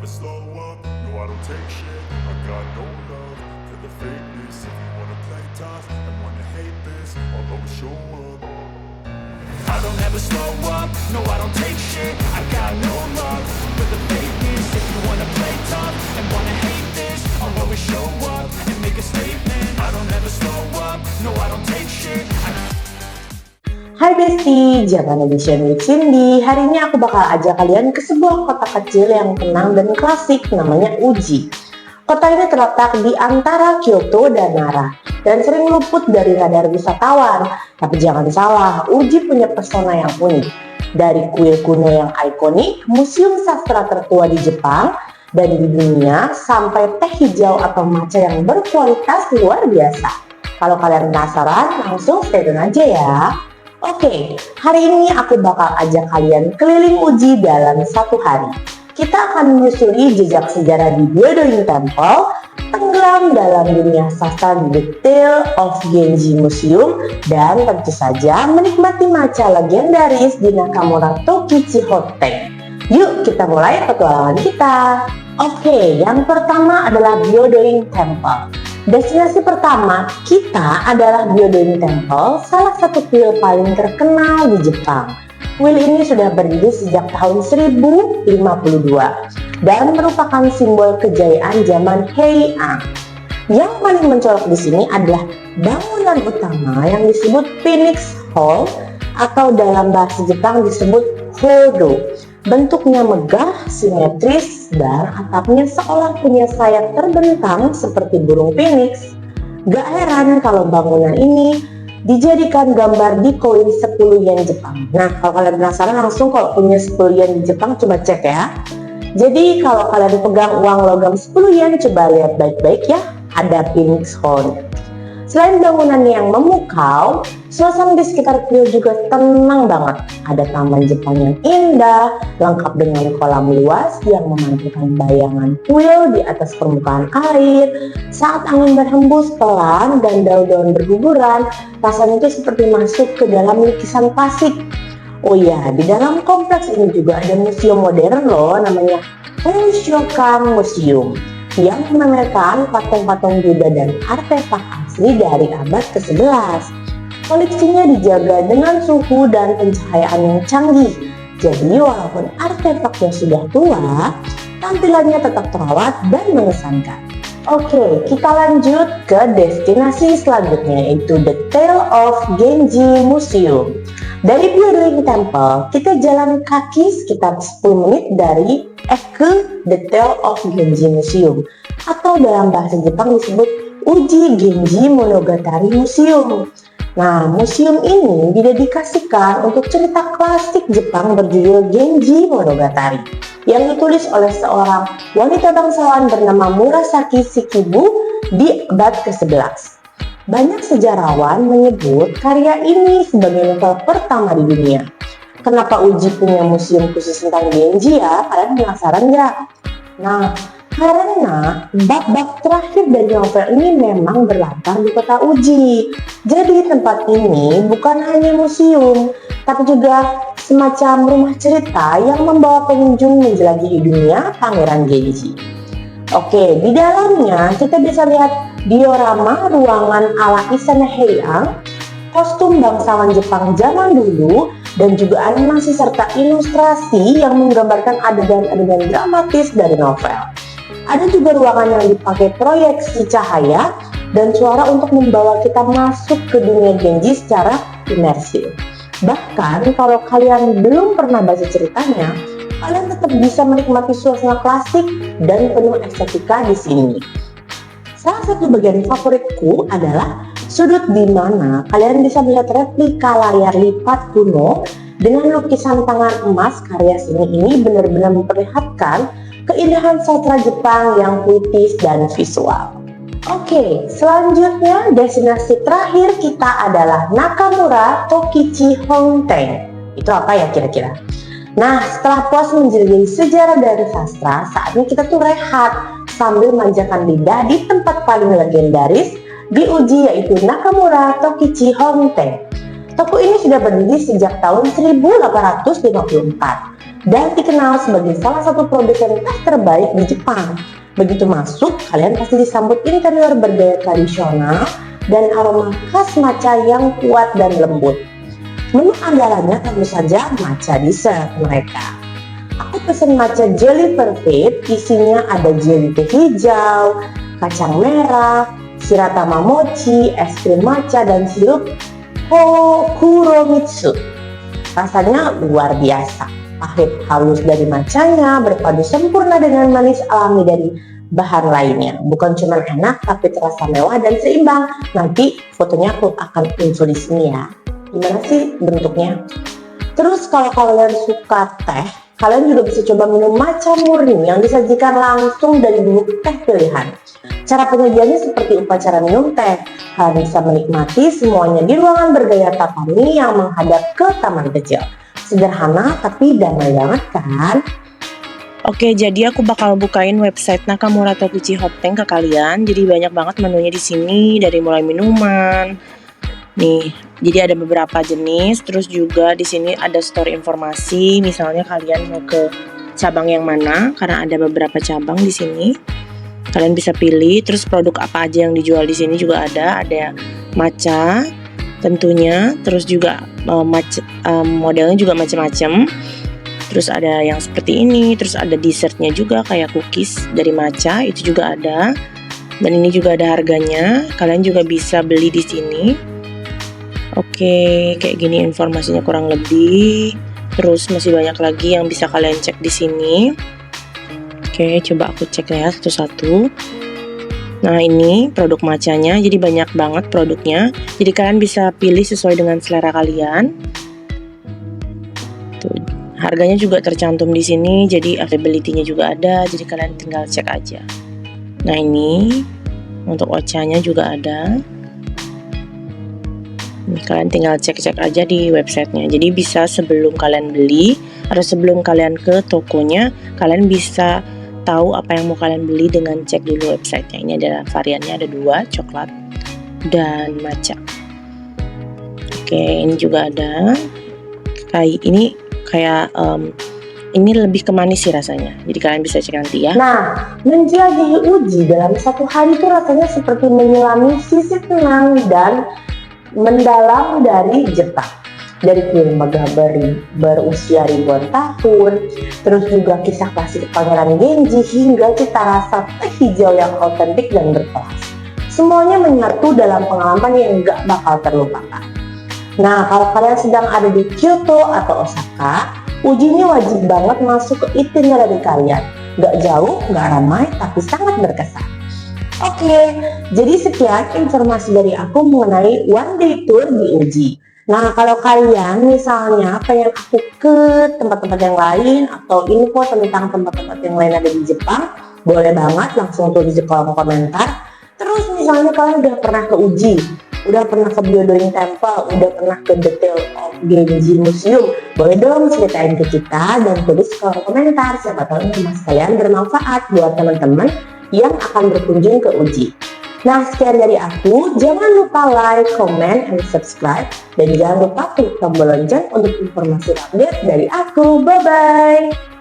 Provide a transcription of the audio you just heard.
slow up, no I don't take shit. I got no love for the fakeness. If you wanna play tough and wanna hate this, I'll always show up. I don't ever slow up, no I don't take shit. I got no love for the fakeness. If you wanna play tough and wanna hate this, I'll always show up and make a statement. I don't ever slow up, no I don't take shit. Hai Besti, Jaman Edition with Cindy. Hari ini aku bakal ajak kalian ke sebuah kota kecil yang tenang dan klasik, namanya Uji. Kota ini terletak di antara Kyoto dan Nara dan sering luput dari radar wisatawan. Tapi jangan salah, Uji punya pesona yang unik. Dari kuil kuno yang ikonik, museum sastra tertua di Jepang dan di dunia, sampai teh hijau atau matcha yang berkualitas luar biasa. Kalau kalian penasaran, langsung stay tune aja ya. Oke, hari ini aku bakal ajak kalian keliling Uji dalam satu hari. Kita akan menyusuri jejak sejarah di Byodoin Temple, tenggelam dalam dunia sastra di The Tale of Genji Museum, dan tentu saja menikmati matcha legendaris di Nakamura Tokichi Hotel. Yuk kita mulai petualangan kita. Oke, yang pertama adalah Byodoin Temple. Destinasi pertama kita adalah Byodoin Temple, salah satu kuil paling terkenal di Jepang. Kuil ini sudah berdiri sejak tahun 1052 dan merupakan simbol kejayaan zaman Heian. Yang paling mencolok di sini adalah bangunan utama yang disebut Phoenix Hall atau dalam bahasa Jepang disebut Hodo. Bentuknya megah, simetris, dan atapnya seolah punya sayap terbentang seperti burung phoenix. Gak heran kalau bangunan ini dijadikan gambar di koin 10 yen Jepang. Nah, kalau kalian penasaran langsung kalau punya 10 yen di Jepang coba cek ya. Jadi kalau kalian pegang uang logam 10 yen coba lihat baik-baik ya, ada Phoenix Hall. Selain bangunan yang memukau, suasana di sekitar kuil juga tenang banget. Ada taman Jepang yang indah, lengkap dengan kolam luas yang memantulkan bayangan kuil di atas permukaan air. Saat angin berhembus pelan dan daun-daun berguguran, rasanya itu seperti masuk ke dalam lukisan klasik. Oh iya, di dalam kompleks ini juga ada museum modern loh, namanya Hoshiokan Museum, yang memamerkan patung-patung Buddha dan artefak asli dari abad ke-11. Koleksinya dijaga dengan suhu dan pencahayaan yang canggih. Jadi walaupun artefaknya sudah tua, tampilannya tetap terawat dan mengesankan. Oke, kita lanjut ke destinasi selanjutnya, yaitu The Tale of Genji Museum. Dari Byodoin Temple, kita jalan kaki sekitar 10 menit ke The Tale of Genji Museum, atau dalam bahasa Jepang disebut Uji Genji Monogatari Museum. Nah, museum ini didedikasikan untuk cerita klasik Jepang berjudul Genji Monogatari yang ditulis oleh seorang wanita bangsawan bernama Murasaki Shikibu di abad ke-11. Banyak sejarawan menyebut karya ini sebagai novel pertama di dunia. Kenapa Uji punya museum khusus tentang Genji ya? Kalian penasaran nggak? Nah, karena bab-bab terakhir dari novel ini memang berlatar di kota Uji. Jadi tempat ini bukan hanya museum, tapi juga semacam rumah cerita yang membawa pengunjung menjelajahi dunia Pangeran Genji. Oke, di dalamnya kita bisa lihat diorama ruangan ala Istana Heian, kostum bangsawan Jepang zaman dulu, dan juga animasi serta ilustrasi yang menggambarkan adegan-adegan dramatis dari novel. Ada juga ruangan yang dipakai proyeksi cahaya dan suara untuk membawa kita masuk ke dunia Genji secara imersif. Bahkan kalau kalian belum pernah baca ceritanya, kalian tetap bisa menikmati suasana klasik dan penuh estetika di sini. Salah satu bagian favoritku adalah sudut di mana kalian bisa melihat replika layar lipat kuno dengan lukisan tangan emas. Karya seni ini benar-benar memperlihatkan keindahan sastra Jepang yang puitis dan visual. Oke, selanjutnya destinasi terakhir kita adalah Nakamura Tokichi Hotel. Itu apa ya kira-kira? Nah, setelah puas menjelajahi sejarah dari sastra, saatnya kita tuh rehat sambil manjakan lidah di tempat paling legendaris di Uji, yaitu Nakamura Tokichi Hotel. Toko ini sudah berdiri sejak tahun 1854 dan dikenal sebagai salah satu produsen teh terbaik di Jepang. Begitu masuk, kalian pasti disambut interior bergaya tradisional dan aroma khas matcha yang kuat dan lembut. Menu andalannya tentu saja matcha dessert mereka. Aku pesen matcha jelly perfect, isinya ada jelly teh hijau, kacang merah, shiratama mochi, es krim matcha, dan sirup kuromitsu. Rasanya luar biasa. Pahit halus dari matchanya berpadu sempurna dengan manis alami dari bahan lainnya. Bukan cuma enak, tapi terasa mewah dan seimbang. Nanti fotonya aku akan info di sini ya. Gimana sih bentuknya? Terus kalau kalian suka teh, kalian juga bisa coba minum matcha murni yang disajikan langsung dari bubuk teh pilihan. Cara penyajiannya seperti upacara minum teh. Kalian bisa menikmati semuanya di ruangan bergaya tatami yang menghadap ke taman kecil. Sederhana tapi damai banget kan? Oke, jadi aku bakal bukain website Nakamura Tokuchi Hot Tank ke kalian. Jadi banyak banget menunya di sini, dari mulai minuman. Nih, jadi ada beberapa jenis. Terus juga di sini ada store informasi. Misalnya kalian mau ke cabang yang mana, karena ada beberapa cabang di sini. Kalian bisa pilih. Terus produk apa aja yang dijual di sini juga ada. Ada matcha tentunya. Terus juga modelnya juga macam-macam. Terus ada yang seperti ini, terus ada dessertnya juga kayak cookies dari matcha, itu juga ada. Dan ini juga ada harganya. Kalian juga bisa beli di sini. Oke, kayak gini informasinya kurang lebih. Terus masih banyak lagi yang bisa kalian cek di sini. Oke, coba aku cek ya satu-satu. Nah, ini produk matchanya, jadi banyak banget produknya. Jadi kalian bisa pilih sesuai dengan selera kalian. Tuh, harganya juga tercantum di sini, jadi availability-nya juga ada, jadi kalian tinggal cek aja. Nah, ini untuk ocha-nya juga ada. Ini kalian tinggal cek-cek aja di websitenya. Jadi bisa sebelum kalian beli atau sebelum kalian ke tokonya, kalian bisa tahu apa yang mau kalian beli dengan cek dulu websitenya. Ini adalah variannya ada 2, coklat dan matcha. Oke, ini juga ada. Kayak ini lebih ke manis sih rasanya. Jadi kalian bisa cek nanti ya. Nah, menjelajahi uji dalam satu hari itu rasanya seperti menyelami sisi tenang dan mendalam dari Jepang. Dari film megah berusia ribuan tahun, terus juga kisah klasik Pangeran Genji hingga cita rasa teh hijau yang otentik dan berkelas. Semuanya menyatu dalam pengalaman yang gak bakal terlupakan. Nah, kalau kalian sedang ada di Kyoto atau Osaka, ujinya wajib banget masuk ke itinerary kalian. Gak jauh, gak ramai, tapi sangat berkesan. Oke, jadi sekian informasi dari aku mengenai one day tour di Uji. Nah, kalau kalian misalnya pengen aku ke tempat-tempat yang lain atau info tentang tempat-tempat yang lain ada di Jepang, boleh banget langsung tulis di kolom komentar. Terus misalnya kalian udah pernah ke Uji, udah pernah ke Byodoin Temple, udah pernah ke The Tale of Genji Museum, boleh dong ceritain ke kita dan tulis di kolom komentar. Siapa tahu informasi kalian bermanfaat buat teman-teman yang akan berkunjung ke Uji. Nah, sekian dari aku. Jangan lupa like, comment, and subscribe. Dan jangan lupa klik tombol lonceng untuk informasi update dari aku. Bye-bye!